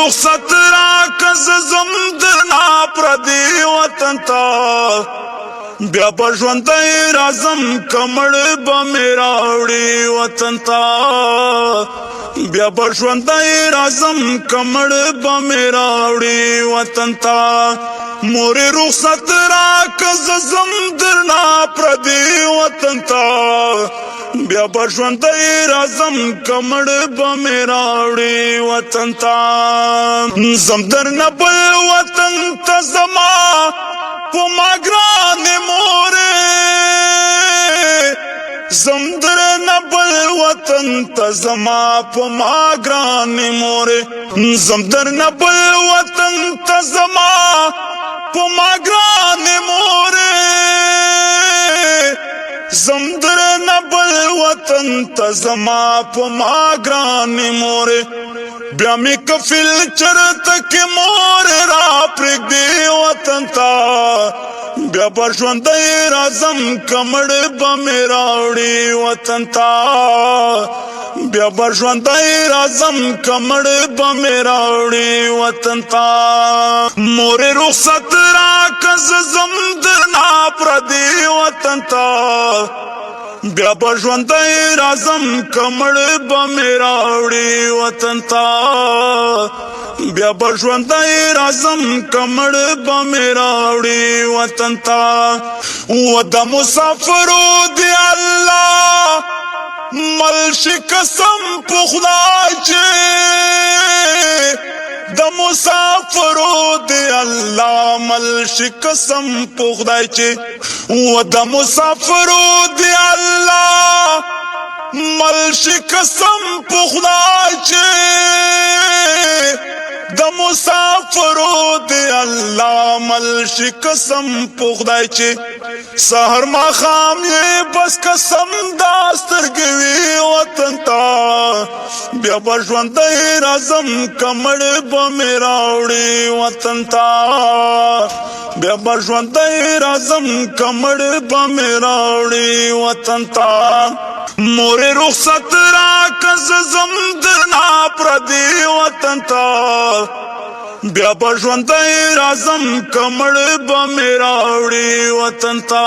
رخصت راکز زمدنا پردی وطن تا بیا بژوندی رازم کمړ به مې راوړي وطن ته بیا بژوندی رازم کمړ به مې راوړي وطن ته مور رخصت راکز زمدنا پردی وطن ته بیا بژوندی رازم کمړ به مې راوړي وطن ته زم درنه بل وطن ته زما په ما ګرانې مورې زم درنه بل وطن ته زما په ما ګرانې مورې زم درنه بل وطن ته زما په ما ګرانې مورې زم درنه بل وطن ته زما په ما ګرانې مورې بیا مې کفل چرته کې مورې را پرېږدې وطن ته بیا به ژوندی رازم کمړ به مې راوړي وطن ته بیا به ژوندی رازم کمړ به مې راوړي وطن ته مورې رخصت راکز زم درنا پردی وطن ته بیا به ژوندی رازم کمړ به مې راوړي وطن ته بیا به ژوندی رازم کمړ به مې راوړي وطن ته و د مسافرو دی الله مل شي قسم په خدای چې د مسافرو دی الله مل شي قسم په خدای چې و د مسافرو دی الله مل شي قسم په خدای چې د مسافرو دی الله مل شي قسم په خدای چې سحر ماښام یې بس قسم دا سترګې وي وطن ته بیا به ژوندی رازم کمړ به مې راوړي وطن ته بیا به ژوندی رازم کمړ به مې راوړي وطن ته مورې رخصت راکز زم درنا پردی وطن ته بیا به ژوندی رازم کمړ به مې راوړي وطن ته